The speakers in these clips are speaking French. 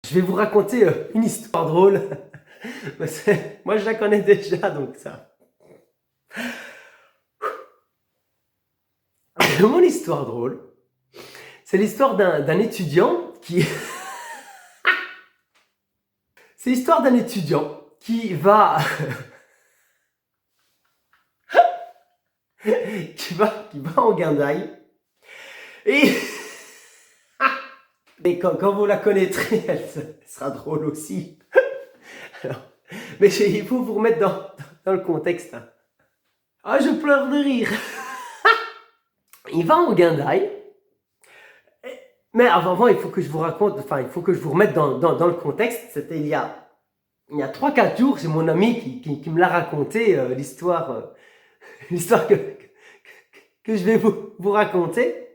Je vais vous raconter une histoire drôle. Moi, je la connais déjà, donc ça. Mon histoire drôle, c'est l'histoire d'un étudiant qui... C'est l'histoire d'un étudiant qui va... qui va en guindaille. Et quand vous la connaîtrez, elle sera drôle aussi. Alors, mais il faut vous remettre dans le contexte. Ah, je pleure de rire. Il va en guindaille. Mais avant, il faut que je vous raconte, enfin, il faut que je vous remette dans le contexte. C'était il y a 3-4 jours, c'est mon ami qui me l'a raconté, l'histoire que je vais vous raconter.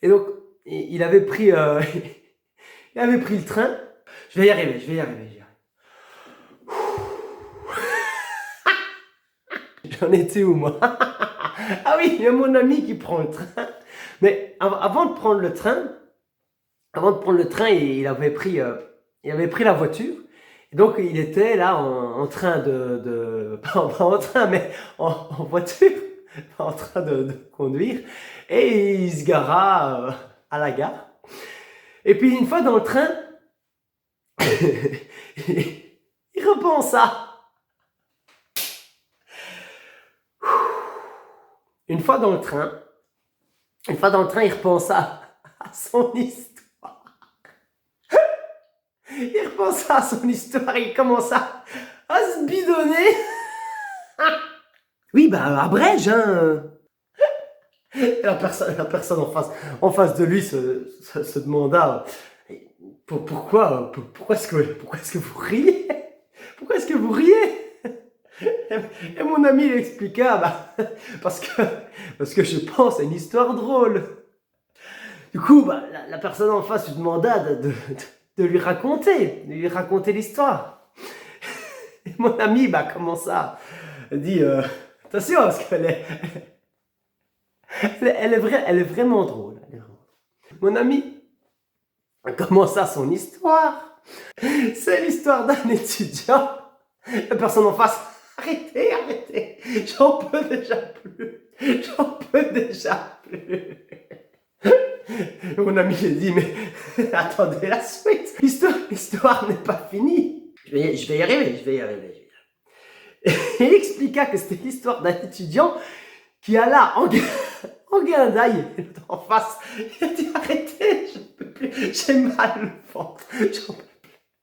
Et donc, il avait pris le train. Je vais y arriver. J'en étais où, moi? Ah oui, il y a mon ami qui prend le train. Mais avant de prendre le train, il avait pris la voiture. Et donc, il était là en train pas en train, mais en voiture, en train de conduire. Et il se gara à la gare. Et puis, une fois dans le train, il repensa. Une fois dans le train, il repensa à son histoire. Il commença à se bidonner. Oui, bah, à Brège, hein. La personne en face de lui se demanda pourquoi est-ce que vous riez? Pourquoi est-ce que vous riez? Et mon ami il expliqua, parce que je pense à une histoire drôle. Du coup, la personne en face lui demanda de lui raconter l'histoire. Et mon ami commença, dit attention, parce qu'elle elle est vraiment drôle. Mon ami commença son histoire. C'est l'histoire d'un étudiant. La personne en face, arrêtez, j'en peux déjà plus. Mon ami lui dit, mais attendez la suite, l'histoire n'est pas finie. Je vais y arriver. Il expliqua que c'était l'histoire d'un étudiant qui alla en guindaille, et l'autre en face, il a dit, arrêtez, je ne peux plus, j'ai mal au ventre, j'en peux plus.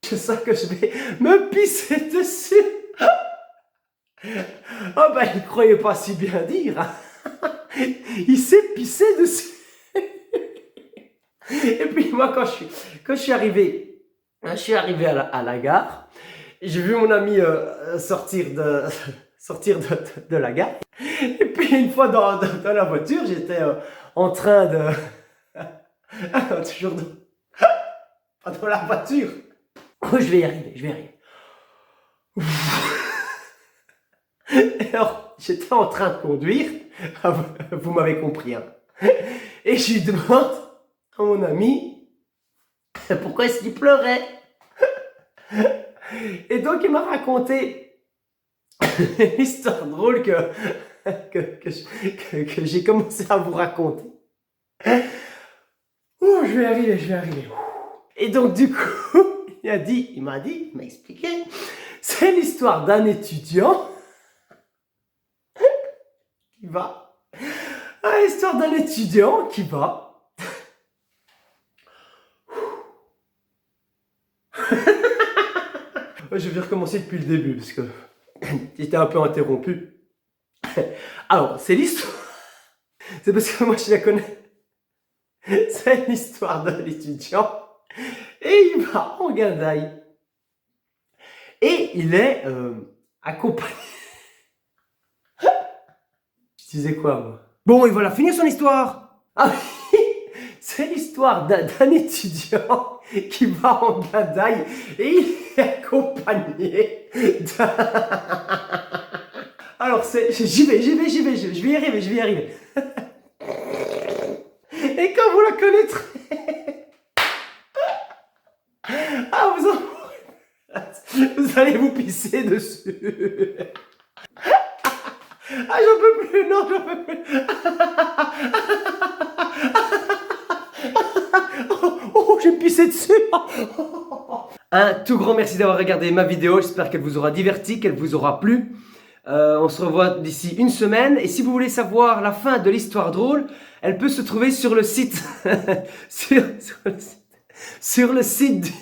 Je sens que je vais me pisser dessus. Oh il croyait pas si bien dire. Il s'est pissé dessus. Et puis moi, quand je suis arrivé à la gare, j'ai vu mon ami sortir de la gare. Et puis une fois dans la voiture, j'étais en train de... toujours pas dans la voiture. Oh, je vais y arriver. Alors, j'étais en train de conduire, vous m'avez compris, hein. Et je lui demande à mon ami pourquoi est-ce qu'il pleurait. Et donc il m'a raconté une histoire drôle que j'ai commencé à vous raconter. Oh, je vais y arriver. Et donc du coup, il m'a expliqué, c'est l'histoire d'un étudiant qui va... L'histoire d'un étudiant qui va... Je vais recommencer depuis le début, parce que j'étais un peu interrompu. Alors, c'est l'histoire... C'est parce que moi je la connais. C'est l'histoire d'un étudiant. Et il va en guindaille. Et il est accompagné... Je disais quoi, moi? Bon, il va la finir son histoire. Ah oui, c'est l'histoire d'un étudiant qui va en guindaille et il est accompagné d'un... Alors, j'y vais, je vais y arriver. Et quand vous la connaîtrez, Ah, vous allez vous pisser dessus. Ah, j'en peux plus, non, j'en peux plus. Oh, j'ai pissé dessus. Un tout grand merci d'avoir regardé ma vidéo. J'espère qu'elle vous aura diverti, qu'elle vous aura plu. On se revoit d'ici une semaine. Et si vous voulez savoir la fin de l'histoire drôle, elle peut se trouver sur le site. sur le site sur le site du...